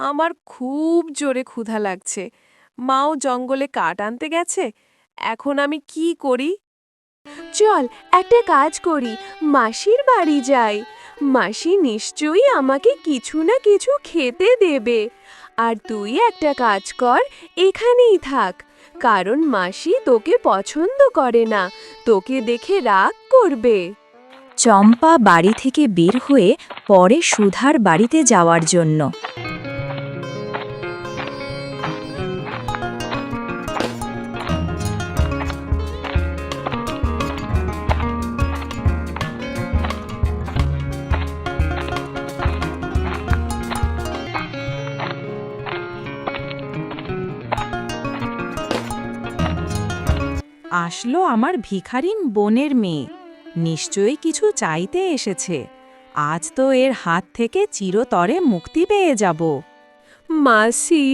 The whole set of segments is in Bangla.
আমার খুব জোরে ক্ষুধা লাগছে। মাও জঙ্গলে কাঠ আনতে গেছে। এখন আমি কি করি? চল একটা কাজ করি, মাসির বাড়ি যাই। মাসি নিশ্চয়ই আমাকে কিছু না কিছু খেতে দেবে। আর তুই একটা কাজ কর, এখানেই থাক, কারণ মাসি তোকে পছন্দ করে না, তোকে দেখে রাগ করবে। চম্পা বাড়ি থেকে বের হয়ে পরে সুধার বাড়িতে যাওয়ার জন্য। আসলো আমার ভিখারিন বোনের মেয়ে, নিশ্চয়ই কিছু চাইতে এসেছে। আজ তো এর হাত থেকে চিরতরে মুক্তি পেয়ে যাব। মাসি,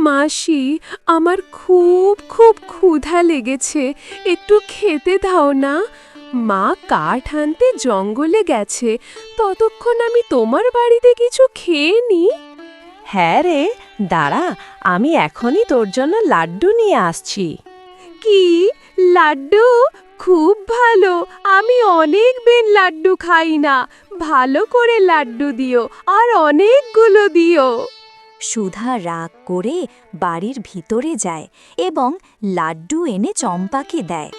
মাসি, আমার খুব খুব ক্ষুধা লেগেছে, একটু খেতে দাও না। মা কাঠ আনতে জঙ্গলে গেছে, ততক্ষণ আমি তোমার বাড়িতে কিছু খেয়ে নিই। হ্যাঁ রে, দাঁড়া, আমি এখনই তোর জন্য লাড্ডু নিয়ে আসছি। কি লাড্ডু? খুব ভালো, আমি অনেক দিন লাড্ডু খাই না। ভালো করে লাড্ডু দিও, আর অনেকগুলো দিও। সুধা রাগ করে বাড়ির ভিতরে যায় এবং লাড্ডু এনে চম্পাকে দেয়।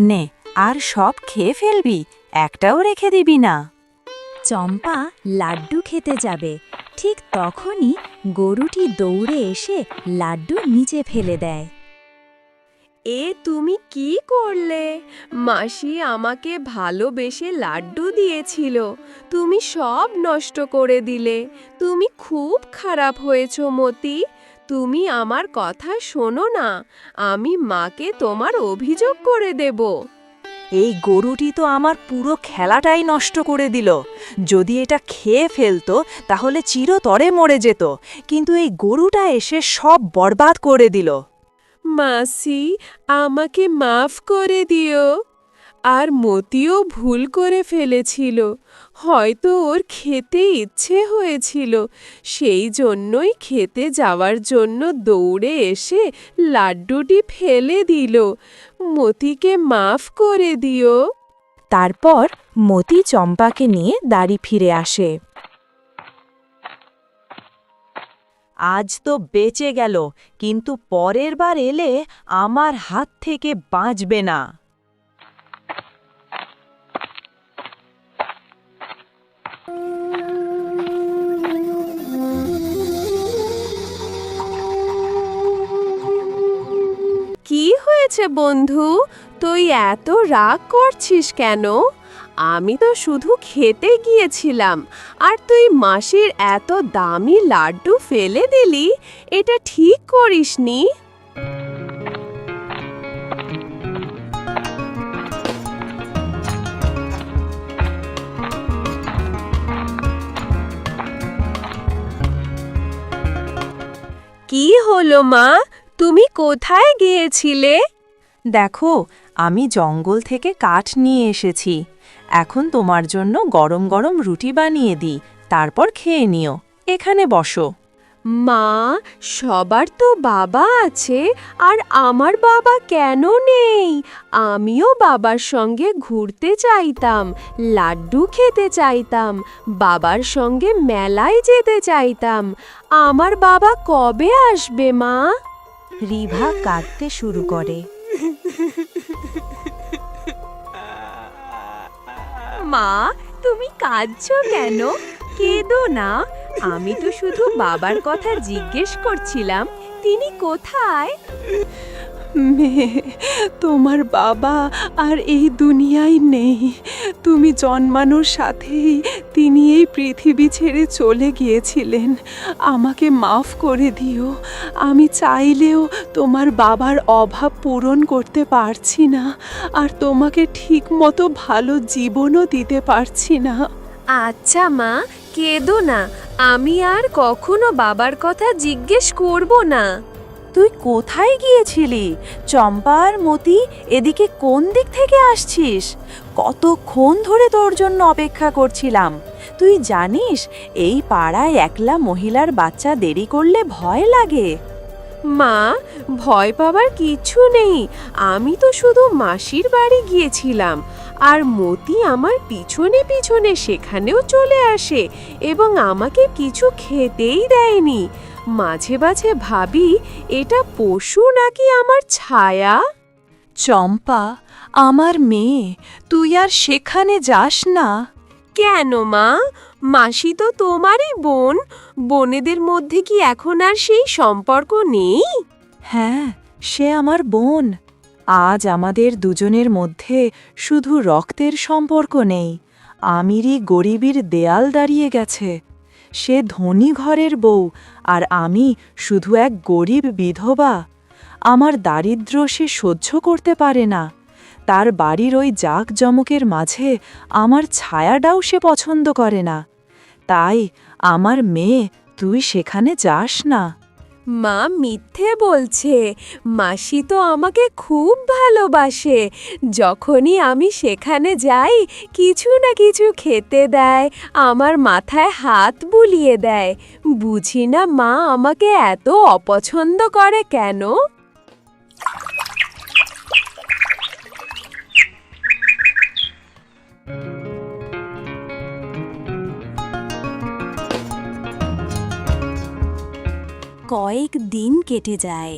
নে, আর সব খেয়ে ফেলবি, একটাও রেখে দিবি না। চম্পা লাড্ডু খেতে যাবে, ঠিক তখনই গরুটি দৌড়ে এসে লাড্ডু নিচে ফেলে দেয়। এ তুমি কি করলে? মাসি আমাকে ভালোবেসে লাড্ডু দিয়েছিল, তুমি সব নষ্ট করে দিলে। তুমি খুব খারাপ হয়েছ মতি। তুমি আমার কথা শোনো না, আমি মাকে তোমার অভিযোগ করে দেব। এই গরুটি তো আমার পুরো খেলাটাই নষ্ট করে দিল। যদি এটা খেয়ে ফেলতো তাহলে চিরতরে মরে যেত, কিন্তু এই গরুটা এসে সব বরবাদ করে দিল। মাসি, আমাকে মাফ করে দিও। আর মতিও ভুল করে ফেলেছিল, হয়তো ওর খেতে ইচ্ছে হয়েছিল, সেই জন্যই খেতে যাওয়ার জন্য দৌড়ে এসে লাড্ডুটি ফেলে দিল। মতিকে মাফ করে দিও। তারপর মতি চম্পাকে নিয়ে বাড়ি ফিরে আসে। আজ তো বেঁচে গেল, কিন্তু পরের বার এলে আমার হাত থেকে বাঁচবে না। কি হয়েছে বন্ধু, তুই এত রাগ করছিস কেন? আমি তো শুধু খেতে গিয়েছিলাম, আর তুই মাসির এত দামি লাড্ডু ফেলে দিলি, এটা ঠিক করিসনি। কি হলো মা, তুমি কোথায় গিয়েছিলে? দেখো, আমি জঙ্গল থেকে কাঠ নিয়ে এসেছি। এখন তোমার জন্য গরম গরম রুটি বানিয়ে দিই, তারপর খেয়ে নিও। এখানে বসো। মা, সবার তো বাবা আছে, আর আমার বাবা কেন নেই? আমিও বাবার সঙ্গে ঘুরতে চাইতাম, লাড্ডু খেতে চাইতাম, বাবার সঙ্গে মেলায় যেতে চাইতাম। আমার বাবা কবে আসবে মা? রিভা কাঁদতে শুরু করে। মা, তুমি কাঁদছো কেন? কেঁদো না, আমি তো শুধু বাবার কথা জিজ্ঞেস করছিলাম, তিনি কোথায়? মেয়ে, তোমার বাবা আর এই দুনিয়ায় নেই। তুমি জন্মানোর সাথেই তিনি এই পৃথিবী ছেড়ে চলে গিয়েছিলেন। আমাকে মাফ করে দিও। আমি চাইলেও তোমার বাবার অভাব পূরণ করতে পারছি না, আর তোমাকে ঠিকমতো ভালো জীবনও দিতে পারছি না। আচ্ছা মা, কেঁদো না, আমি আর কখনো বাবার কথা জিজ্ঞেস করব না। তুই কোথায় গিয়েছিলি? চম্পা আর মতি, এদিকে কোন দিক থেকে আসছিস? কতক্ষণ ধরে তোর জন্য অপেক্ষা করছিলাম। তুই জানিস এই পাড়ায় একলা মহিলার বাচ্চা দেরি করলে ভয় লাগে। মা, ভয় পাবার কিছু নেই। আমি তো শুধু মাসির বাড়ি গিয়েছিলাম, আর মতি আমার পিছনে পিছনে সেখানেও চলে আসে এবং আমাকে কিছু খেতেই দেয়নি। মাঝে মাঝে ভাবি, এটা পশু নাকি আমার ছায়া। চম্পা, আমার মেয়ে, তুই আর সেখানে যাস না। কেন মা? মাসি তো তোমারই বোন। বোনেদের মধ্যে কি এখন আর সেই সম্পর্ক নেই? হ্যাঁ, সে আমার বোন। আজ আমাদের দুজনের মধ্যে শুধু রক্তের সম্পর্ক নেই, আমিরই গরিবীর দেয়াল দাঁড়িয়ে গেছে। সে ধনী ঘরের বউ, আর আমি শুধু এক গরিব বিধবা। আমার দারিদ্র্য সে সহ্য করতে পারে না। তার বাড়ির ওই জাঁকজমকের মাঝে আমার ছায়াটাও সে পছন্দ করে না। তাই আমার মেয়ে, তুই সেখানে যাস না। মা মিথ্যে বলছে। মাসি তো আমাকে খুব ভালোবাসে। যখনই আমি সেখানে যাই, কিছু না কিছু খেতে দেয়, আমার মাথায় হাত বুলিয়ে দেয়। বুঝি না মা আমাকে এত অপছন্দ করে কেন। কয়েক দিন কেটে যায়।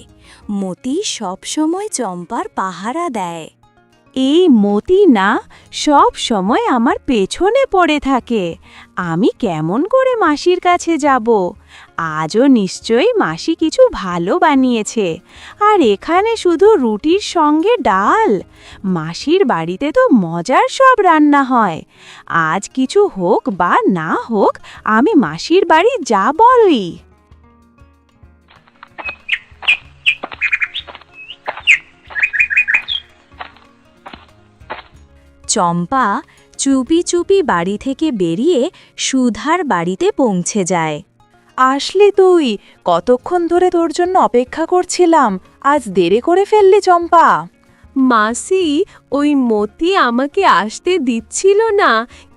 মতি সবসময় চম্পার পাহারা দেয়। এই মতি না সব সময় আমার পেছনে পড়ে থাকে। আমি কেমন করে মাসির কাছে যাব? আজও নিশ্চয়ই মাসি কিছু ভালো বানিয়েছে, আর এখানে শুধু রুটির সঙ্গে ডাল। মাসির বাড়িতে তো মজার সব রান্না হয়। আজ কিছু হোক বা না হোক, আমি মাসির বাড়ি যাবই। চম্পা চুপি চুপি বাড়ি থেকে বেরিয়ে সুধার বাড়িতে পৌঁছে যায়। আসলি তুই? কতক্ষণ ধরে তোর জন্য অপেক্ষা করছিলাম। আজ দেরি করে ফেললি চম্পা। মাসি, ওই মতি আমাকে আসতে দিচ্ছিল না।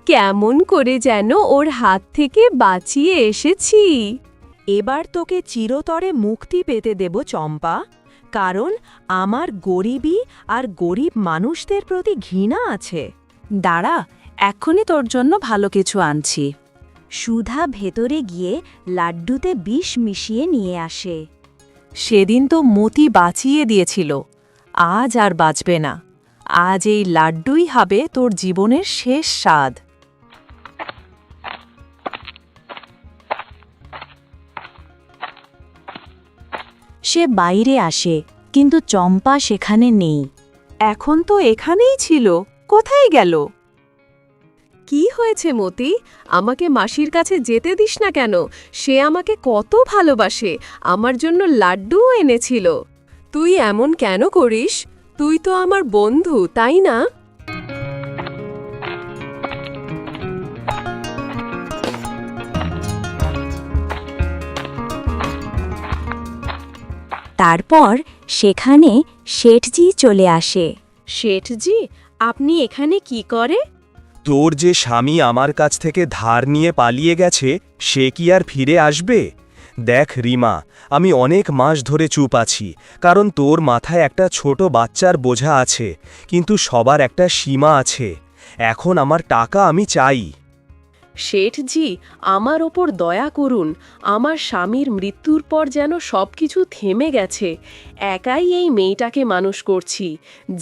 কেমন করে যেন ওর হাত থেকে বাঁচিয়ে এসেছি। এবার তোকে চিরতরে মুক্তি পেতে দেব চম্পা, কারণ আমার গরিবী আর গরিব মানুষদের প্রতি ঘৃণা আছে। দাঁড়া, এক্ষুনি তোর জন্য ভালো কিছু আনছি। সুধা ভেতরে গিয়ে লাড্ডুতে বিষ মিশিয়ে নিয়ে আসে। সেদিন তো মতি বাঁচিয়ে দিয়েছিল, আজ আর বাঁচবে না। আজ এই লাড্ডুই হবে তোর জীবনের শেষ স্বাদ। সে বাইরে আসে, কিন্তু চম্পা সেখানে নেই। এখন তো এখানেই ছিল, কোথায় গেল? কি হয়েছে মতি? আমাকে মাসির কাছে যেতে দিস না কেন? সে আমাকে কত ভালোবাসে, আমার জন্য লাড্ডুও এনেছিল। তুই এমন কেন করিস? তুই তো আমার বন্ধু, তাই না? তারপর সেখানে শেঠজি চলে আসে। শেঠজি, আপনি এখানে কি করে? তোর যে স্বামী আমার কাছ থেকে ধার নিয়ে পালিয়ে গেছে, সে কি আর ফিরে আসবে? দেখ রিমা, আমি অনেক মাস ধরে চুপ আছি, কারণ তোর মাথায় একটা ছোট বাচ্চার বোঝা আছে, কিন্তু সবার একটা সীমা আছে। এখন আমার টাকা আমি চাই। শেঠজি, আমার ওপর দয়া করুন। আমার স্বামীর মৃত্যুর পর যেন সবকিছু থেমে গেছে। একাই এই মেয়েটাকে মানুষ করছি।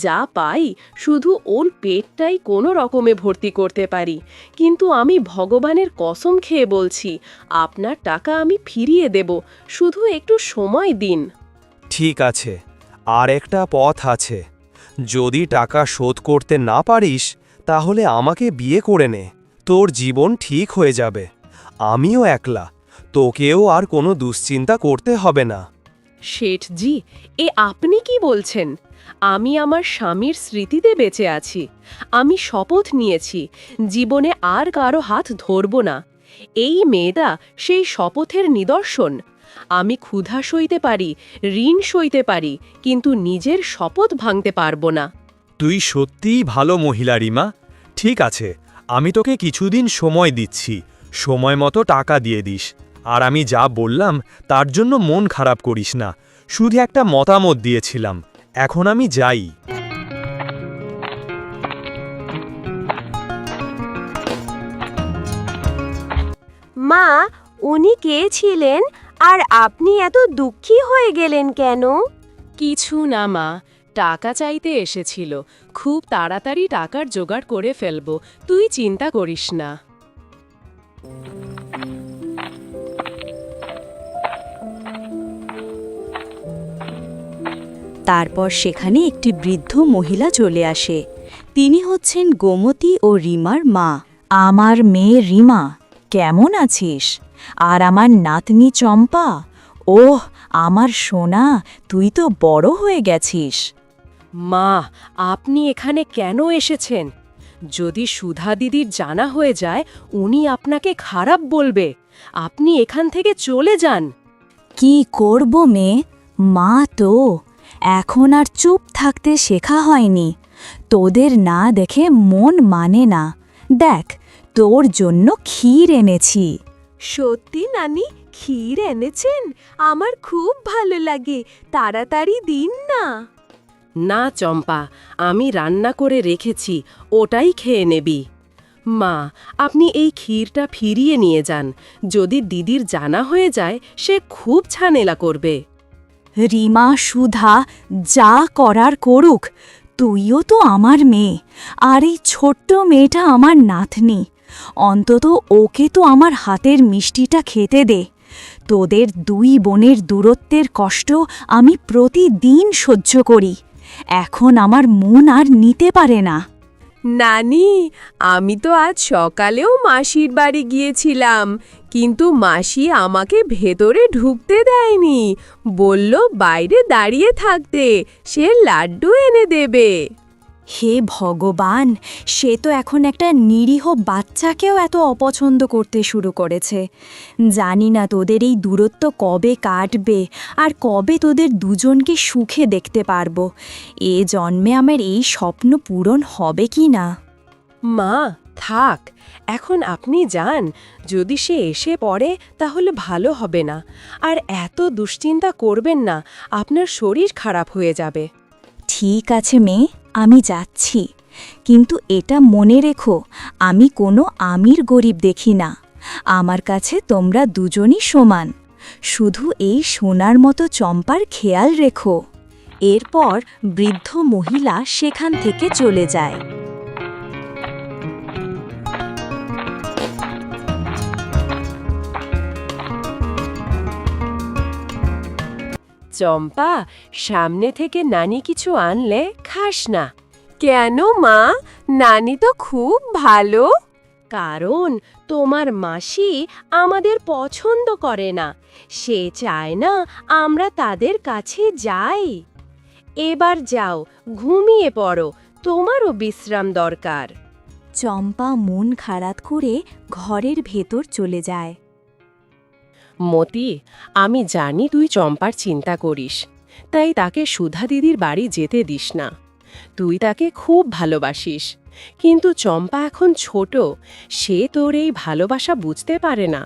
যা পাই শুধু ওর পেটটাই কোনো রকমে ভর্তি করতে পারি। কিন্তু আমি ভগবানের কসম খেয়ে বলছি, আপনার টাকা আমি ফিরিয়ে দেব, শুধু একটু সময় দিন। ঠিক আছে, আর একটা পথ আছে। যদি টাকা শোধ করতে না পারিস, তাহলে আমাকে বিয়ে করে নে। তোর জীবন ঠিক হয়ে যাবে। আমিও একলা, তোকেও আর কোনো দুশ্চিন্তা করতে হবে না। শেঠজি, আপনি কি বলছেন? আমি আমার স্বামীর স্মৃতিতে বেঁচে আছি। আমি শপথ নিয়েছি, জীবনে আর কারো হাত ধরব না। এই মেয়েটা সেই শপথের নিদর্শন। আমি ক্ষুধা সইতে পারি, ঋণ সইতে পারি, কিন্তু নিজের শপথ ভাঙতে পারবো না। তুই সত্যিই ভালো মহিলা রিমা। ঠিক আছে, আমি তোকে কিছুদিন সময় দিচ্ছি, সময় মতো টাকা দিয়ে দিস। আর আমি যা বললাম তার জন্য মন খারাপ করিস না, শুধু একটা মতামত দিয়েছিলাম। এখন আমি যাই। মা, উনি কে ছিলেন আর আপনি এত দুঃখী হয়ে গেলেন কেন? কিছু না মা, টাকা চাইতে এসেছিল। খুব তাড়াতাড়ি টাকার জোগাড় করে ফেলবো, তুই চিন্তা করিস না। তারপর সেখানে একটি বৃদ্ধ মহিলা চলে আসে। তিনি হচ্ছেন গোমতী ও রিমার মা। আমার মেয়ে রিমা, কেমন আছিস? আর আমার নাতনি চম্পা, ওহ আমার সোনা, তুই তো বড় হয়ে গেছিস। মা, আপনি এখানে কেন এসেছেন? যদি সুধা দিদির জানা হয়ে যায়, উনি আপনাকে খারাপ বলবে। আপনি এখান থেকে চলে যান। কি করব মেয়ে, মা তো। এখন আর চুপ থাকতে শেখা হয়নি। তোদের না দেখে মন মানে না। দেখ, তোর জন্য ক্ষীর এনেছি। সত্যি নানি, ক্ষীর এনেছেন? আমার খুব ভালো লাগে, তাড়াতাড়ি দিন না। না চম্পা, আমি রান্না করে রেখেছি, ওটাই খেয়ে নেবি। মা, আপনি এই ক্ষীরটা ফিরিয়ে নিয়ে যান। যদি দিদির জানা হয়ে যায়, সে খুব ঝামেলা করবে। রিমা সুধা যা করার করুক, তুইও তো আমার মেয়ে, আর এই ছোট্ট মেয়েটা আমার নাতনি। অন্তত ওকে তো আমার হাতের মিষ্টিটা খেতে দে। তোদের দুই বোনের দূরত্বের কষ্ট আমি প্রতিদিন সহ্য করি। এখন আমার মন আর নিতে পারে না। নানি, আমি তো আজ সকালেও মাসির বাড়ি গিয়েছিলাম, কিন্তু মাসি আমাকে ভেতরে ঢুকতে দেয়নি। বলল বাইরে দাঁড়িয়ে থাকতে, সে লাড্ডু এনে দেবে। হে ভগবান, সে তো এখন একটা নিরীহ বাচ্চাকেও এত অপছন্দ করতে শুরু করেছে। জানি না তোদের এই দূরত্ব কবে কাটবে, আর কবে তোদের দুজনকে সুখে দেখতে পারবো। এ জন্মে আমার এই স্বপ্ন পূরণ হবে কি না। মা, থাক, এখন আপনি যান। যদি সে এসে পড়ে তাহলে ভালো হবে না। আর এত দুশ্চিন্তা করবেন না, আপনার শরীর খারাপ হয়ে যাবে। ঠিক আছে মেয়ে, আমি যাচ্ছি, কিন্তু এটা মনে রেখো, আমি কোনো আমির গরিব দেখি না। আমার কাছে তোমরা দুজনই সমান। শুধু এই সোনার মতো চম্পার খেয়াল রেখো। এরপর বৃদ্ধ মহিলা সেখান থেকে চলে যায়। চম্পা, সামনে থেকে নানি কিছু আনলে খাস না। কেন মা? নানি তো খুব ভালো। কারণ তোমার মাসি আমাদের পছন্দ করে না, সে চায় না আমরা তাদের কাছে যাই। এবার যাও, ঘুমিয়ে পড়ো, তোমারও বিশ্রাম দরকার। চম্পা মন খারাপ করে ঘরের ভেতর চলে যায়। মতি, আমি জানি তুই চম্পার চিন্তা করিস, তাই তাকে সুধা দিদির বাড়ি যেতে দিস না। তুই তাকে খুব ভালোবাসিস, কিন্তু চম্পা এখন ছোট, সে তোর এই ভালোবাসা বুঝতে পারে না।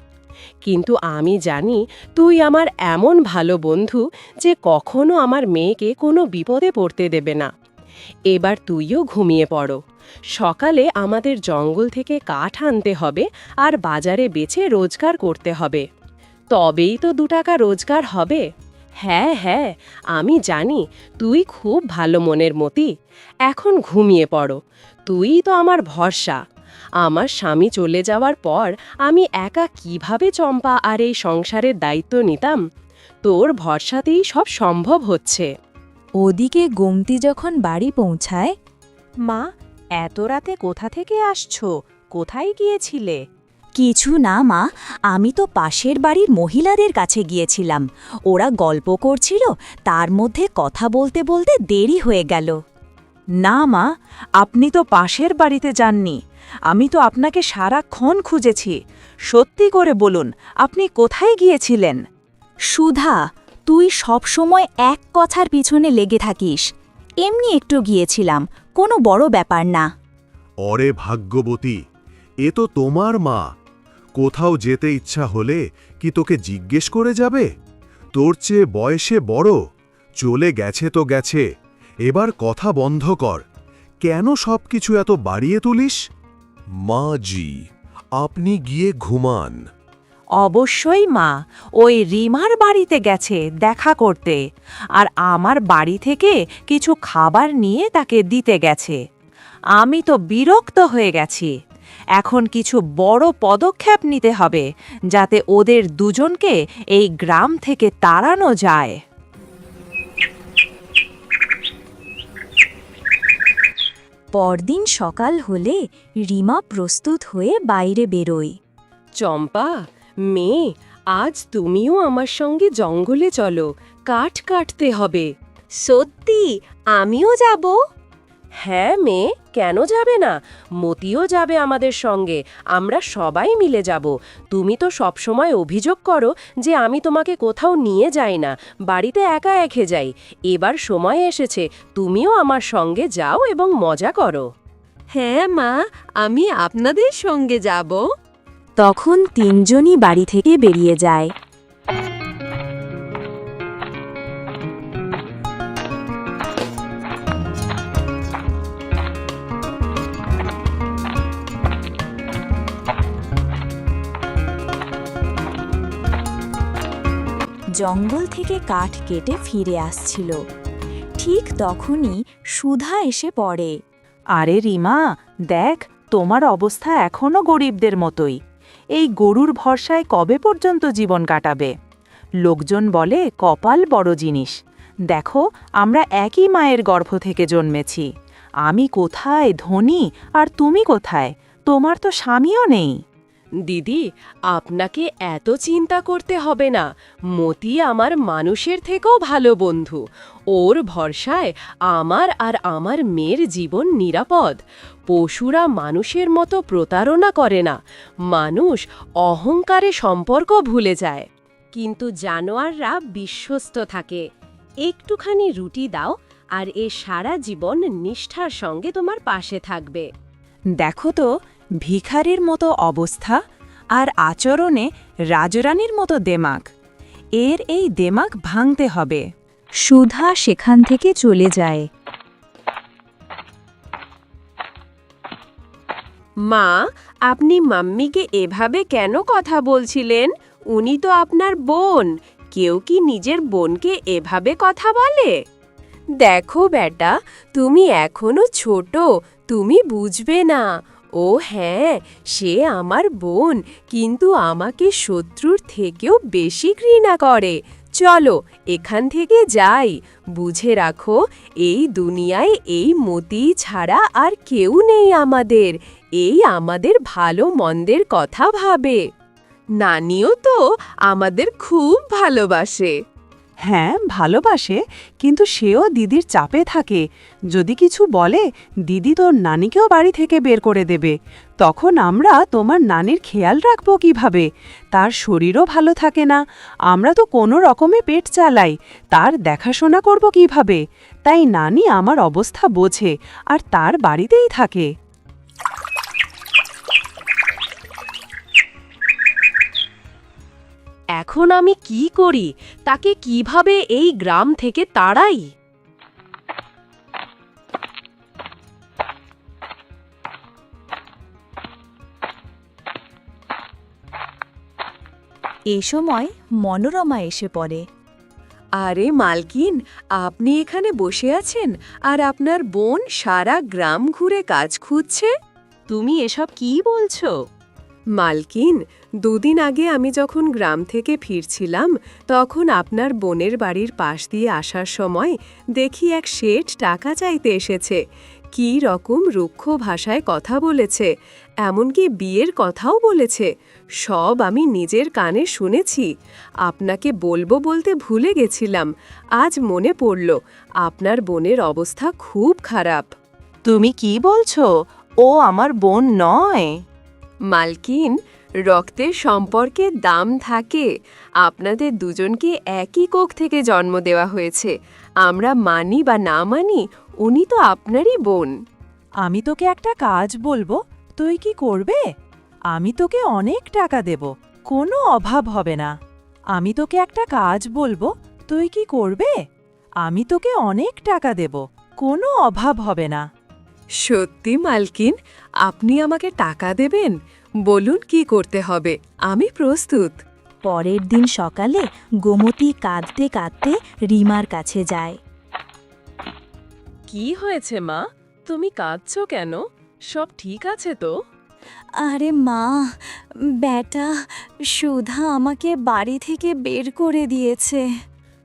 কিন্তু আমি জানি তুই আমার এমন ভালো বন্ধু যে কখনো আমার মেয়েকে কোনো বিপদে পড়তে দেবে না। এবার তুইও ঘুমিয়ে পড়ো। সকালে আমাদের জঙ্গল থেকে কাঠ আনতে হবে আর বাজারে বেচে রোজগার করতে হবে, তবেই তো 2 টাকা রোজগার হবে। হ্যাঁ হ্যাঁ, আমি জানি তুই খুব ভালো মনের মতি। এখন ঘুমিয়ে পড়ো, তুই তো আমার ভরসা। আমার স্বামী চলে যাওয়ার পর আমি একা কিভাবে চম্পা আর এই সংসারের দায়িত্ব নিতাম? তোর ভরসাতেই সব সম্ভব হচ্ছে। ওদিকে গোমতী যখন বাড়ি পৌঁছায়, মা, এত রাতে কোথা থেকে আসছো? কোথায় গিয়েছিলে? কিছু না মা, আমি তো পাশের বাড়ির মহিলাদের কাছে গিয়েছিলাম। ওরা গল্প করছিল, তার মধ্যে কথা বলতে বলতে দেরি হয়ে গেল। না মা, আপনি তো পাশের বাড়িতে যাননি। আমি তো আপনাকে সারাক্ষণ খুঁজেছি। সত্যি করে বলুন, আপনি কোথায় গিয়েছিলেন? সুধা, তুই সবসময় এক কথার পিছনে লেগে থাকিস। এমনি একটু গিয়েছিলাম, কোনো বড় ব্যাপার না। অরে ভাগ্যবতী, এ তো তোমার মা। কোথাও যেতে ইচ্ছা হলে কি তোকে জিজ্ঞেস করে যাবে? তোর চেয়ে বয়সে বড়, চলে গেছে তো গেছে, এবার কথা বন্ধ কর। কেন সবকিছু এত বাড়িয়ে তুলিস? মা জি, আপনি গিয়ে ঘুমান। অবশ্যই মা, ওই রিমার বাড়িতে গেছে দেখা করতে, আর আমার বাড়ি থেকে কিছু খাবার নিয়ে তাকে দিতে গেছে। আমি তো বিরক্ত হয়ে গেছি। এখন কিছু বড় পদক্ষেপ নিতে হবে যাতে ওদের দুজনকে এই গ্রাম থেকে তাড়ানো যায়। পরদিন সকাল হলে রিমা প্রস্তুত হয়ে বাইরে বেরোয়। চম্পা, মেয়ে, আজ তুমিও আমার সঙ্গে জঙ্গলে চলো, কাঠ কাটতে হবে। সত্যি? আমিও যাব? হ্যাঁ মেয়ে, কেন যাবে না? মতিও যাবে আমাদের সঙ্গে, আমরা সবাই মিলে যাব। তুমি তো সবসময় অভিযোগ করো যে আমি তোমাকে কোথাও নিয়ে যাই না, বাড়িতে একা একা যাই। এবার সময় এসেছে, তুমিও আমার সঙ্গে যাও এবং মজা করো। হ্যাঁ মা, আমি আপনাদের সঙ্গে যাব। তখন তিনজনই বাড়ি থেকে বেরিয়ে যায়। জঙ্গল থেকে কাঠ কেটে ফিরে আসছিল। ঠিক তখনই সুধা এসে পড়ে। আরে রিমা, দেখ, তোমার অবস্থা এখনো গরিবদের মতোই। এই গরুর ভরসায় কবে পর্যন্ত জীবন কাটাবে? লোকজন বলে কপাল বড় জিনিস। দেখো, আমরা একই মায়ের গর্ভ থেকে জন্মেছি। আমি কোথায় ধনী আর তুমি কোথায়? তোমার তো স্বামীও নেই। দিদি, আপনাকে এত চিন্তা করতে হবে না। মতি আমার মানুষের থেকেও ভালো বন্ধু। ওর ভরসায় আমার আর আমার মেয়ের জীবন নিরাপদ। পশুরা মানুষের মতো প্রতারণা করে না। মানুষ অহংকারে সম্পর্ক ভুলে যায়, কিন্তু জানোয়াররা বিশ্বস্ত থাকে। একটুখানি রুটি দাও, আর এ সারা জীবন নিষ্ঠার সঙ্গে তোমার পাশে থাকবে। দেখো তো, ভিখারির মতো অবস্থা আর আচরণে রাজরানীর মতো দেমাগ। এর এই দেমাগ ভাঙতে হবে। সুধা সেখান থেকে চলে যায়। মা, আপনি মাম্মিকে এভাবে কেন কথা বলছিলেন? উনি তো আপনার বোন। কেউ কি নিজের বোনকে এভাবে কথা বলে? দেখো বেটা, তুমি এখনো ছোট, তুমি বুঝবে না। ও হ্যাঁ, সে আমার বোন, কিন্তু আমাকে শত্রুর থেকেও বেশি ঘৃণা করে। চলো এখান থেকে যাই। বুঝে রাখো, এই দুনিয়ায় এই মতি ছাড়া আর কেউ নেই আমাদের। এই আমাদের ভালো মন্দের কথা ভাবে। নানিও তো আমাদের খুব ভালোবাসে। হ্যাঁ, ভালোবাসে, কিন্তু সেও দিদির চাপে থাকে। যদি কিছু বলে, দিদি তোর নানিকেও বাড়ি থেকে বের করে দেবে। তখন আমরা তোমার নানির খেয়াল রাখবো কিভাবে? তার শরীরও ভালো থাকে না, আমরা তো কোনো রকমে পেট চালাই, তার দেখাশোনা করব কিভাবে? তাই নানি আমার অবস্থা বোঝে আর তার বাড়িতেই থাকে। এখন আমি কি করি? তাকে কিভাবে এই গ্রাম থেকে তাড়াই? এ সময় মনোরমা এসে পড়ে। আরে মালকিন, আপনি এখানে বসে আছেন আর আপনার বোন সারা গ্রাম ঘুরে কাজ খুঁজছে? তুমি এসব কি বলছো? মালকিন, দুদিন আগে আমি যখন গ্রাম থেকে ফিরছিলাম, তখন আপনার বোনের বাড়ির পাশ দিয়ে আসার সময় দেখি এক শেঠ টাকা চাইতে এসেছে। কী রকম রুক্ষ ভাষায় কথা বলেছে, এমনকি বিয়ের কথাও বলেছে। সব আমি নিজের কানে শুনেছি। আপনাকে বলবো বলতে ভুলে গেছিলাম, আজ মনে পড়ল। আপনার বোনের অবস্থা খুব খারাপ। তুমি কি বলছো? ও আমার বোন নয়। মালকিন, রক্তের সম্পর্কে দাম থাকে। আপনাদের দুজনকে একই কোখ থেকে জন্ম দেওয়া হয়েছে। আমরা মানি বা না মানি, উনি তো আপনারই বোন। আমি তোকে একটা কাজ বলবো, তুই কি করবে? আমি তোকে অনেক টাকা দেব, কোনো অভাব হবে না। আমি তোকে একটা কাজ বলবো, তুই কি করবে? আমি তোকে অনেক টাকা দেব, কোনো অভাব হবে না। সত্যি মালকিন, আপনি আমাকে টাকা দেবেন? বলুন কি করতে হবে, আমি প্রস্তুত। পরের দিন সকালে গোমতী কাঁদতে কাঁদতে রিমার কাছে যায়। কি হয়েছে মা, তুমি কাঁদছো কেন? সব ঠিক আছে তো? আরে মা, বেটা সুধা আমাকে বাড়ি থেকে বের করে দিয়েছে।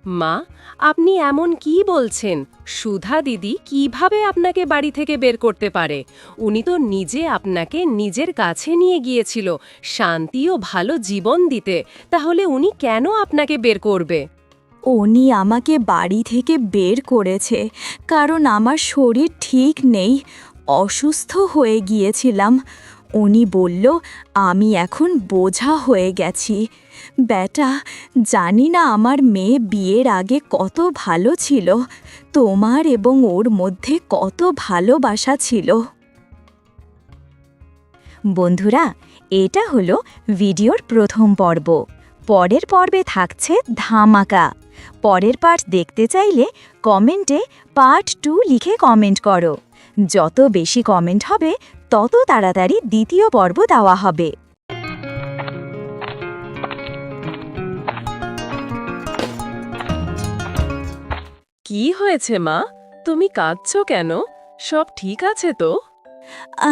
মা, আপনি এমন কি বলছেন? সুধা দিদি কিভাবে আপনাকে বাড়ি থেকে বের করতে পারে? উনি তো নিজে আপনাকে নিজের কাছে নিয়ে গিয়েছিল শান্তি ও ভালো জীবন দিতে। তাহলে উনি কেন আপনাকে বের করবে? উনি আমাকে বাড়ি থেকে বের করেছে কারণ আমার শরীর ঠিক নেই, অসুস্থ হয়ে গিয়েছিলাম। উনি বলল আমি এখন বোঝা হয়ে গেছি। বেটা, জানি না আমার মেয়ে বিয়ের আগে কত ভালো ছিল, তোমার এবং ওর মধ্যে কত ভালোবাসা ছিল। বন্ধুরা, এটা হলো ভিডিওর প্রথম পর্ব। পরের পর্বে থাকছে ধামাকা। পরের পার্ট দেখতে চাইলে কমেন্টে পার্ট 2 লিখে কমেন্ট করো। যত বেশি কমেন্ট হবে তত তাড়াতাড়ি দ্বিতীয় পর্ব দেওয়া হবে। কি হয়েছে মা, তুমি কাঁদছো কেন? সব ঠিক আছে তো?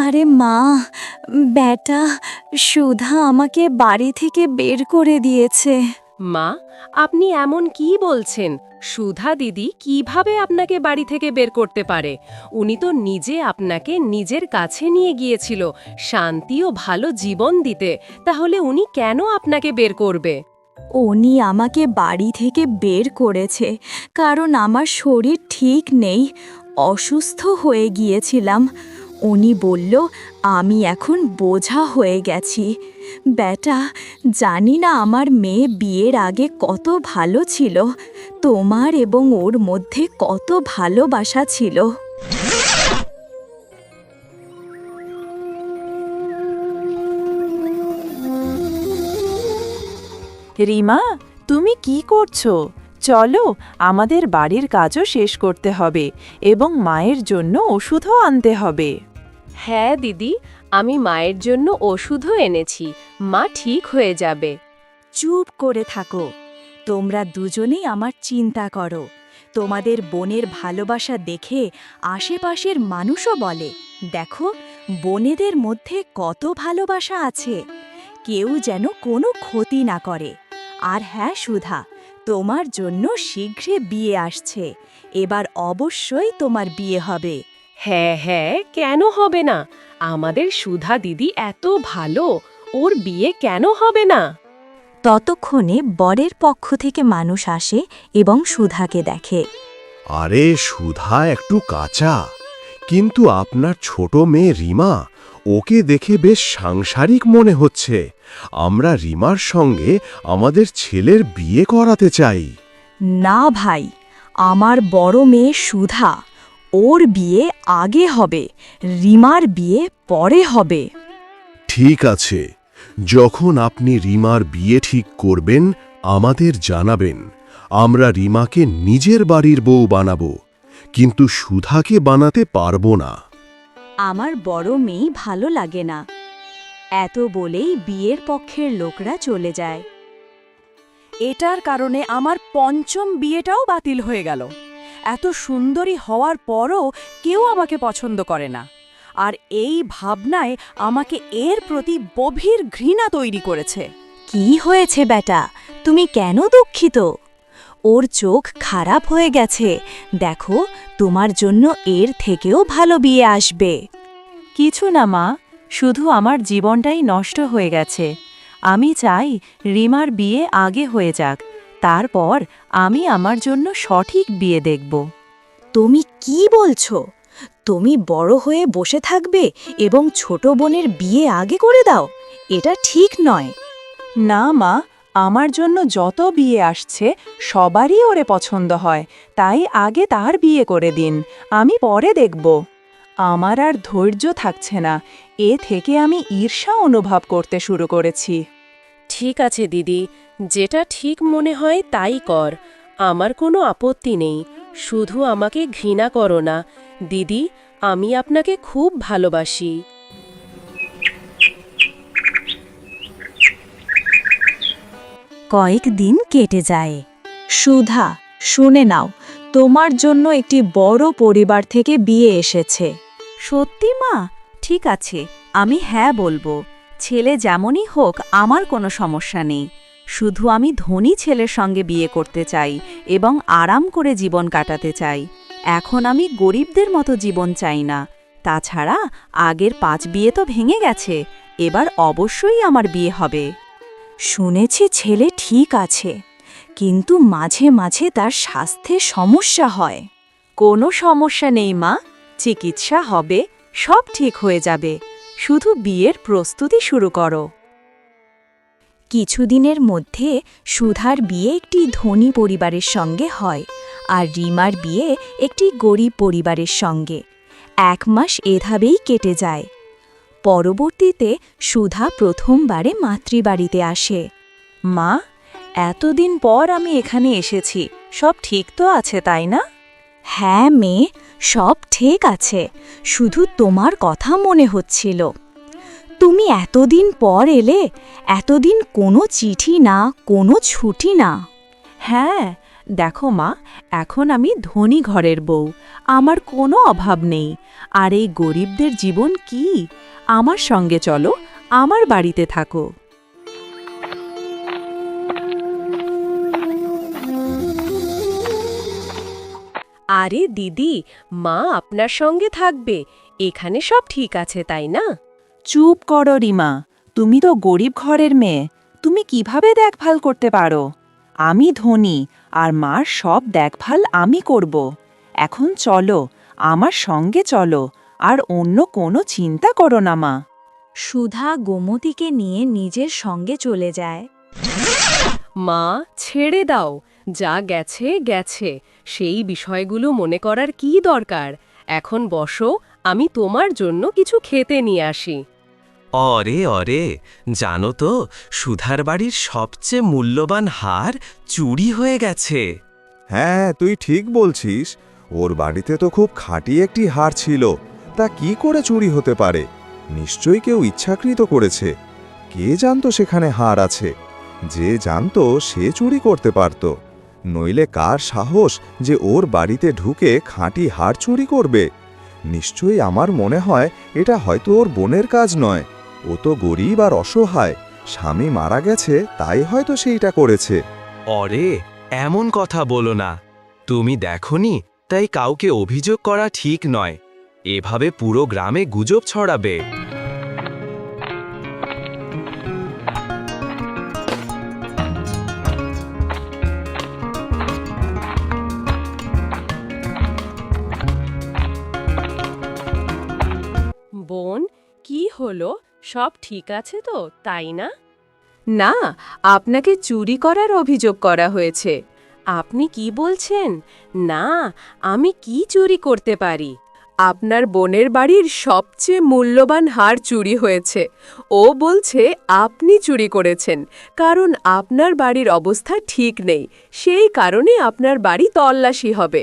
আরে মা, বেটা সুধা আমাকে বাড়ি থেকে বের করে দিয়েছে। মা, আপনি এমন কি বলছেন? সুধা দিদি কিভাবে আপনাকে বাড়ি থেকে বের করতে পারে? উনি তো নিজে আপনাকে নিজের কাছে নিয়ে গিয়েছিল শান্তি ও ভালো জীবন দিতে। তাহলে উনি কেন আপনাকে বের করবে? উনি আমাকে বাড়ি থেকে বের করেছে কারণ আমার শরীর ঠিক নেই, অসুস্থ হয়ে গিয়েছিলাম। উনি বলল আমি এখন বোঝা হয়ে গেছি। বেটা, জানি না আমার মেয়ে বিয়ের আগে কত ভালো ছিল, তোমার এবং ওর মধ্যে কত ভালোবাসা ছিল। রিমা, তুমি কি করছো? চলো, আমাদের বাড়ির কাজও শেষ করতে হবে এবং মায়ের জন্য ওষুধও আনতে হবে। হ্যাঁ দিদি, আমি মায়ের জন্য ওষুধও এনেছি। মা ঠিক হয়ে যাবে। চুপ করে থাকো। তোমরা দুজনেই আমার চিন্তা করো। তোমাদের বোনের ভালোবাসা দেখে আশেপাশের মানুষও বলে, দেখো বোনেদের মধ্যে কত ভালোবাসা আছে। কেউ যেন কোনো ক্ষতি না করে। আর হ্যাঁ সুধা, তোমার জন্য শীঘ্রই বিয়ে আসছে। এবার অবশ্যই তোমার বিয়ে হবে। হ্যাঁ হ্যাঁ, কেন হবে না? আমাদের সুধা দিদি এত ভালো, ওর বিয়ে কেন হবে না? ততক্ষণে বরের পক্ষ থেকে মানুষ আসে এবং সুধাকে দেখে। আরে সুধা একটু কাঁচা, কিন্তু আপনার ছোট মেয়ে রিমা, ওকে দেখে বেশ সাংসারিক মনে হচ্ছে। আমরা রিমার সঙ্গে আমাদের ছেলের বিয়ে করাতে চাই। না ভাই, আমার বড় মেয়ে সুধা, ওর বিয়ে আগে হবে, রিমার বিয়ে পরে হবে। ঠিক আছে, যখন আপনি রিমার বিয়ে ঠিক করবেন আমাদের জানাবেন। আমরা রিমাকে নিজের বাড়ির বউ বানাবো, কিন্তু সুধাকে বানাতে পারবো না। আমার বড় মেয়ে ভালো লাগে না। এত বলেই বিয়ের পক্ষের লোকরা চলে যায়। এটার কারণে আমার পঞ্চম বিয়েটাও বাতিল হয়ে গেল। এত সুন্দরী হওয়ার পরও কেউ আমাকে পছন্দ করে না, আর এই ভাবনায় আমাকে এর প্রতি গভীর ঘৃণা তৈরি করেছে। কি হয়েছে বেটা, তুমি কেন দুঃখিত? ওর চোখ খারাপ হয়ে গেছে, দেখো তোমার জন্য এর থেকেও ভালো বিয়ে আসবে। কিছু না মা, শুধু আমার জীবনটাই নষ্ট হয়ে গেছে। আমি চাই রিমার বিয়ে আগে হয়ে যাক, তারপর আমি আমার জন্য সঠিক বিয়ে দেখব। তুমি কি বলছো? তুমি বড় হয়ে বসে থাকবে এবং ছোট বোনের বিয়ে আগে করে দাও? এটা ঠিক নয়। না মা, আমার জন্য যত বিয়ে আসছে সবারই ওরে পছন্দ হয়, তাই আগে তার বিয়ে করে দিন, আমি পরে দেখব। আমার আর ধৈর্য থাকছে না, এ থেকে আমি ঈর্ষা অনুভব করতে শুরু করেছি। ঠিক আছে দিদি, যেটা ঠিক মনে হয় তাই কর, আমার কোনো আপত্তি নেই। শুধু আমাকে ঘৃণা করো না দিদি, আমি আপনাকে খুব ভালোবাসি। কয়েকদিন কেটে যায়। সুধা, শুনে নাও, তোমার জন্য একটি বড় পরিবার থেকে বিয়ে এসেছে। সত্যি মা? ঠিক আছে, আমি হ্যাঁ বলবো। ছেলে যেমনই হোক আমার কোনো সমস্যা নেই। শুধু আমি ধনী ছেলের সঙ্গে বিয়ে করতে চাই এবং আরাম করে জীবন কাটাতে চাই। এখন আমি গরিবদের মতো জীবন চাই না। তাছাড়া আগের 5 বিয়ে তো ভেঙে গেছে, এবার অবশ্যই আমার বিয়ে হবে। শুনেছি ছেলে ঠিক আছে, কিন্তু মাঝে মাঝে তার স্বাস্থ্যে সমস্যা হয়। কোনো সমস্যা নেই মা, চিকিৎসা হবে, সব ঠিক হয়ে যাবে। শুধু বিয়ের প্রস্তুতি শুরু করো। কিছুদিনের মধ্যে সুধার বিয়ে একটি ধনী পরিবারের সঙ্গে হয়, আর রিমার বিয়ে একটি গরিব পরিবারের সঙ্গে। 1 মাস এভাবেই কেটে যায়। পরবর্তীতে সুধা প্রথমবারে মাতৃবাড়িতে আসে। মা, এতদিন পর আমি এখানে এসেছি, সব ঠিক তো আছে তাই না? হ্যাঁ মেয়ে, সব ঠিক আছে, শুধু তোমার কথা মনে হচ্ছিল। তুমি এতদিন পর এলে, এতদিন কোনো চিঠি না, কোনো ছুটি না। হ্যাঁ, দেখো মা, এখন আমি ধনী ঘরের বউ, আমার কোনো অভাব নেই। আর এই গরিবদের জীবন কি? আমার সঙ্গে চলো, আমার বাড়িতে থাকো। আরে দিদি, মা আপনার সঙ্গে থাকবে, এখানে সব ঠিক আছে তাই না? চুপ করো রিমা, তুমি তো গরিব ঘরের মেয়ে, তুমি কিভাবে দেখভাল করতে পারো? আমি ধনী, আর মার সব দেখভাল আমি করব। এখন চলো, আমার সঙ্গে চলো, আর অন্য কোনো চিন্তা করো না মা। সুধা গোমতীকে নিয়ে নিজের সঙ্গে চলে যায়। মা ছেড়ে দাও, যা গেছে গেছে, সেই বিষয়গুলো মনে করার কি দরকার। এখন বসো, আমি তোমার জন্য কিছু খেতে নিয়ে আসি। অরে অরে, জানো তো সুধার বাড়ির সবচেয়ে মূল্যবান হার চুরি হয়ে গেছে। হ্যাঁ, তুই ঠিক বলছিস। ওর বাড়িতে তো খুব খাঁটি একটি হার ছিল, তা কি করে চুরি হতে পারে? নিশ্চয়ই কেউ ইচ্ছাকৃত করেছে। কে জানতো সেখানে হার আছে? যে জানতো সে চুরি করতে পারত, নইলে কার সাহস যে ওর বাড়িতে ঢুকে খাঁটি হার চুরি করবে? নিশ্চয়ই আমার মনে হয় এটা হয়তো ওর বোনের কাজ নয়। ও তো গরিব আর অসহায়, স্বামী মারা গেছে, তাই হয়তো সেইটা করেছে। অরে, এমন কথা বলো না। তুমি দেখোনি, তাই কাউকে অভিযোগ করা ঠিক নয়। এভাবে পুরো গ্রামে গুজব ছড়াবে। বোন, কি হলো, সব ঠিক আছে তো তাই না? না, আপনাকে চুরি করার অভিযোগ করা হয়েছে। আপনি কি বলছেন? না, আমি কি চুরি করতে পারি? আপনার বোনের বাড়ির সবচেয়ে মূল্যবান হার চুরি হয়েছে। ও বলছে আপনি চুরি করেছেন, কারণ আপনার বাড়ির অবস্থা ঠিক নেই, সেই কারণে আপনার বাড়ি তল্লাশি হবে।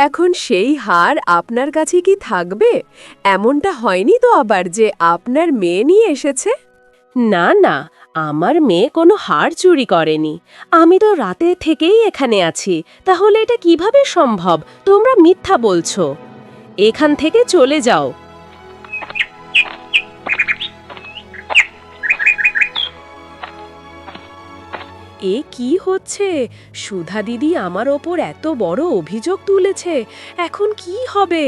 এখন সেই হার আপনার কাছে কি থাকবে? এমনটা হয়নি তো আবার যে আপনার মেয়ে নিয়ে এসেছে? না না, আমার মেয়ে কোনো হার চুরি করেনি। আমি তো রাতে থেকেই এখানে আছি, তাহলে এটা কিভাবে সম্ভব? তোমরা মিথ্যা বলছো। এখান থেকে চলে যাও। এ কি হচ্ছে? সুধা দিদি আমার ওপর এত বড় অভিযোগ তুলেছে, এখন কি হবে?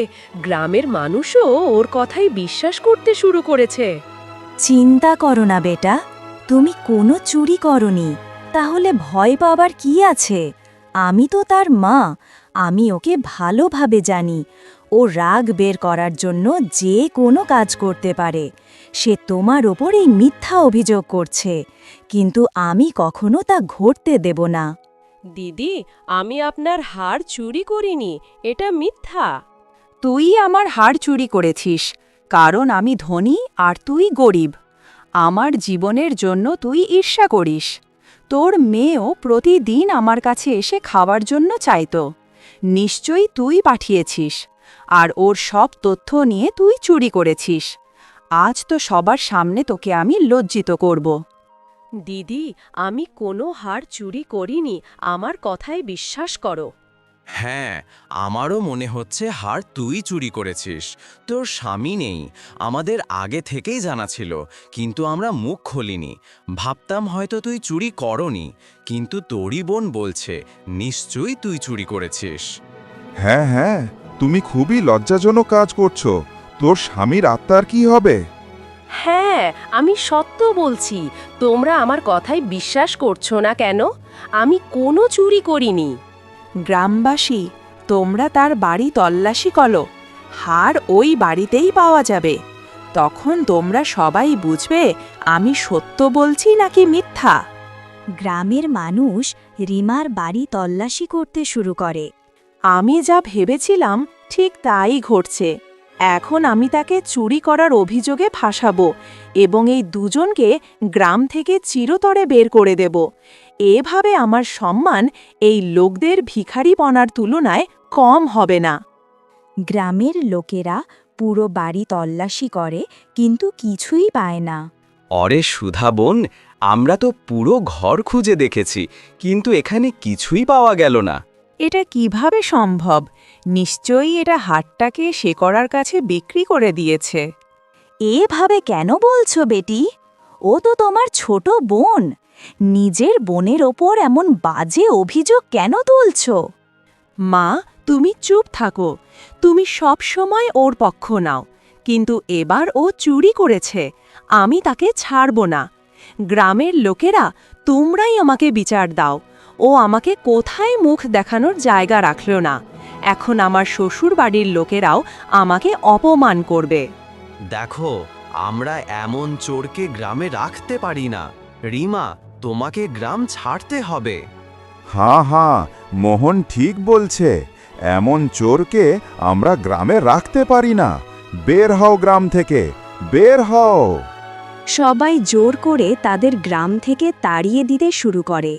গ্রামের মানুষও ওর কথাই বিশ্বাস করতে শুরু করেছে। চিন্তা করো না বেটা, তুমি কোনো চুরি করনি, তাহলে ভয় পাবার কি আছে? আমি তো তার মা, আমি ওকে ভালোভাবে জানি। ও রাগ বের করার জন্য যে কোনো কাজ করতে পারে। সে তোমার ওপর এই মিথ্যা অভিযোগ করছে, কিন্তু আমি কখনো তা ঘটতে দেব না। দিদি, আমি আপনার হার চুরি করিনি, এটা মিথ্যা। তুই আমার হাড় চুরি করেছিস, কারণ আমি ধনী আর তুই গরিব। আমার জীবনের জন্য তুই ঈর্ষা করিস। তোর মেয়েও প্রতিদিন আমার কাছে এসে খাওয়ার জন্য চাইতো। নিশ্চয়ই তুই পাঠিয়েছিস, আর ওর সব তথ্য নিয়ে তুই চুরি করেছিস। আজ তো সবার সামনে তোকে আমি লজ্জিত করব। দিদি, আমি কোনো হার চুরি করিনি, আমার কথায় বিশ্বাস করো। হ্যাঁ, আমারও মনে হচ্ছে হার তুই চুরি করেছিস। তোর স্বামী নেই, আমাদের আগে থেকেই জানা ছিল, কিন্তু আমরা মুখ খুলিনি। ভাবতাম হয়তো তুই চুরি করনি, কিন্তু তোরই বোন বলছে নিশ্চয়ই তুই চুরি করেছিস। হ্যাঁ হ্যাঁ, তুমি খুবই লজ্জাজনক কাজ করছো। তোর স্বামীর আত্মার কি হবে? হ্যাঁ, আমি সত্য বলছি, তোমরা আমার কথায় বিশ্বাস করছো না কেন? আমি কোনো চুরি করিনি। গ্রামবাসী, তোমরা তার বাড়ি তল্লাশি করো। হার ওই বাড়িতেই পাওয়া যাবে। তখন তোমরা সবাই বুঝবে আমি সত্য বলছি নাকি মিথ্যা। গ্রামের মানুষ রিমার বাড়ি তল্লাশি করতে শুরু করে। আমি যা ভেবেছিলাম ঠিক তাই ঘটছে। এখন আমি তাকে চুরি করার অভিযোগে ফাঁসাবো এবং এই দুজনকে গ্রাম থেকে চিরতরে বের করে দেব। এভাবে আমার সম্মান এই লোকদের ভিখারিপনার তুলনায় কম হবে না। গ্রামের লোকেরা পুরো বাড়ি তল্লাশি করে, কিন্তু কিছুই পায় না। অরে সুধা বোন, আমরা তো পুরো ঘর খুঁজে দেখেছি, কিন্তু এখানে কিছুই পাওয়া গেল না। এটা কিভাবে সম্ভব? নিশ্চয়ই এটা হাটটাকে সে করার কাছে বিক্রি করে দিয়েছে। এভাবে কেন বলছো বেটি? ও তো তোমার ছোট বোন। নিজের বোনের ওপর এমন বাজে অভিযোগ কেন তুলছো? মা, তুমি চুপ থাকো। তুমি সব সময় ওর পক্ষ নাও, কিন্তু এবার ও চুরি করেছে। আমি তাকে ছাড়ব না। গ্রামের লোকেরা, তোমরাই আমাকে বিচার দাও। ও আমাকে কোথায় মুখ দেখানোর জায়গা রাখল না। এখন আমার শ্বশুর বাড়ির লোকেরাও আমাকে অপমান করবে। দেখো, আমরা এমন চোরকে গ্রামে রাখতে পারি না। রিমা, তোমাকে গ্রাম ছাড়তে হবে। হ্যাঁ হ্যাঁ, মোহন ঠিক বলছে। এমন চোরকে আমরা গ্রামে রাখতে পারি না। বের হও গ্রাম থেকে, বের হও। সবাই জোর করে তাদের গ্রাম থেকে তাড়িয়ে দিতে শুরু করে।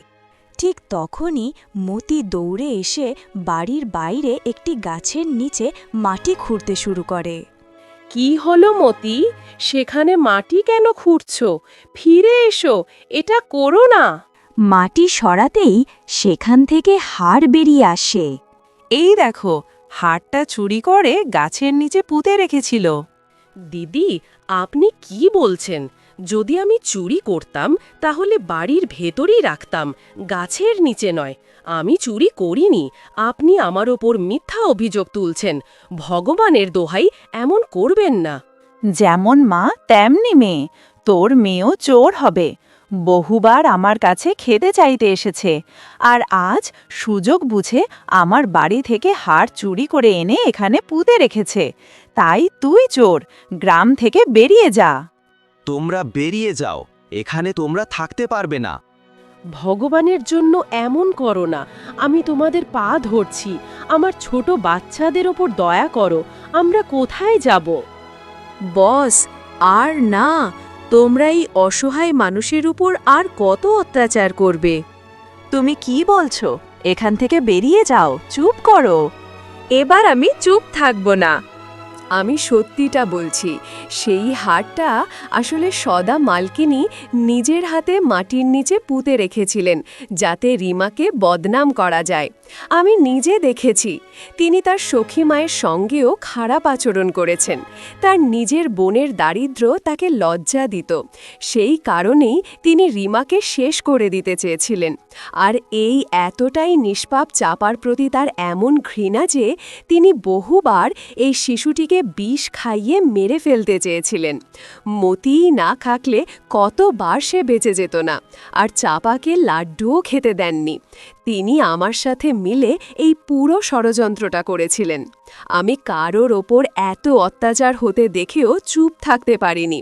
ঠিক তখনই মতি দৌড়ে এসে বাড়ির বাইরে একটি গাছের নিচে মাটি খুঁড়তে শুরু করে। কি হলো মতি? সেখানে মাটি কেন খুঁড়ছো? ফিরে এসো, এটা করো না। মাটি সরাতেই সেখান থেকে হাড় বেরিয়ে আসে। এই দেখো, হাড়টা চুরি করে গাছের নিচে পুঁতে রেখেছিল। দিদি, আপনি কি বলছেন? যদি আমি চুরি করতাম তাহলে বাড়ির ভেতরেই রাখতাম, গাছের নিচে নয়। আমি চুরি করিনি। আপনি আমার ওপর মিথ্যা অভিযোগ তুলছেন। ভগবানের দোহাই, এমন করবেন না। যেমন মা তেমনি মেয়ে। তোর মেয়েও চোর হবে। বহুবার আমার কাছে খেতে চাইতে এসেছে, আর আজ সুযোগ বুঝে আমার বাড়ি থেকে হাড় চুরি করে এনে এখানে পুঁতে রেখেছে। তাই তুই চোর, গ্রাম থেকে বেরিয়ে যা। তোমরা বেরিয়ে যাও, এখানে তোমরা থাকতে পারবে না। ভগবানের জন্য এমন করো না। আমি তোমাদের পা ধরছি, আমার ছোট বাচ্চাদের ওপর দয়া করো। আমরা কোথায় যাব? বস, আর না। তোমরা এই অসহায় মানুষের উপর আর কত অত্যাচার করবে? তুমি কি বলছো? এখান থেকে বেরিয়ে যাও, চুপ করো। এবার আমি চুপ থাকব না। আমি সত্যিটা বলছি। সেই হাড়টা আসলে সদা মালকিনী নিজের হাতে মাটির নিচে পুঁতে রেখেছিলেন, যাতে রিমাকে বদনাম করা যায়। আমি নিজে দেখেছি। তিনি তার সখী মায়ের সঙ্গেও খারাপ আচরণ করেছেন। তার নিজের বোনের দারিদ্র্য তাকে লজ্জা দিত। সেই কারণেই তিনি রিমাকে শেষ করে দিতে চেয়েছিলেন। আর এই এতটাই নিষ্পাপ চাপার প্রতি তার এমন ঘৃণা যে তিনি বহুবার এই শিশুটিকে বিষ খাইয়ে মেরে ফেলতে চেয়েছিলেন। মতি না থাকলে কতবার সে বেঁচে যেত না, আর চাপাকে লাড্ডুও খেতে দেননি। তিনি আমার সাথে মিলে এই পুরো ষড়যন্ত্রটা করেছিলেন। আমি কারোর ওপর এত অত্যাচার হতে দেখেও চুপ থাকতে পারিনি।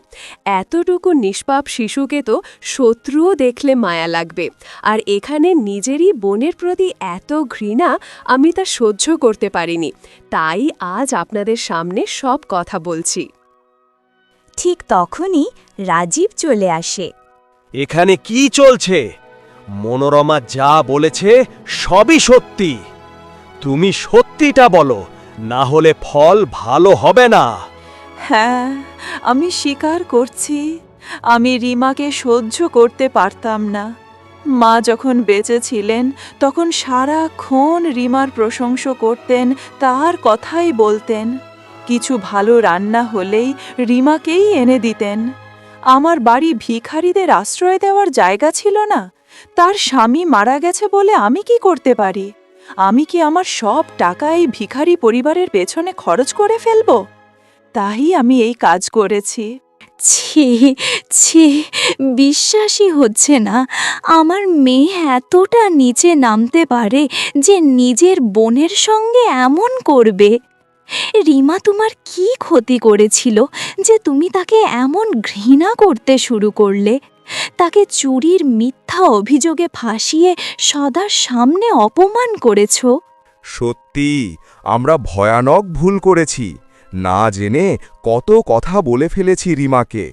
এতটুকু নিষ্পাপ শিশুকে তো শত্রুও দেখলে মায়া লাগবে, আর এখানে নিজেরই বোনের প্রতি এত ঘৃণা আমি তা সহ্য করতে পারিনি। তাই আজ আপনাদের সামনে সব কথা বলছি। ঠিক তখনই রাজীব চলে আসে। এখানে কি চলছে? মনোরমা যা বলেছে সবই সত্যি। তুমি সত্যিটা বলো, না হলে ফল ভালো হবে না। হ্যাঁ, আমি স্বীকার করছি, আমি রিমাকে সহ্য করতে পারতাম না। মা যখন বেঁচে ছিলেন তখন সারাক্ষণ রিমার প্রশংসা করতেন, তার কথাই বলতেন। কিছু ভালো রান্না হলেই রিমাকেই এনে দিতেন। আমার বাড়ি ভিখারিদের আশ্রয় দেওয়ার জায়গা ছিল না। তার স্বামী মারা গেছে বলে আমি কি করতে পারি? আমি কি আমার সব টাকা এই ভিখারি পরিবারের পেছনে খরচ করে ফেলব? তাই আমি এই কাজ করেছি। ছি ছি, বিশ্বাসই হচ্ছে না আমার মেয়ে এতটা নিচে নামতে পারে যে নিজের বোনের সঙ্গে এমন করবে। রিমা তোমার কি ক্ষতি করেছিল যে তুমি তাকে এমন ঘৃণা করতে শুরু করলে? তাকে চুরির মিথ্যা অভিযোগে ফাঁসিয়ে সদার সামনে অপমান করেছ। সত্যি আমরা ভয়ানক ভুল করেছি, না জেনে কত কথা বলে ফেলেছি রিমাকে।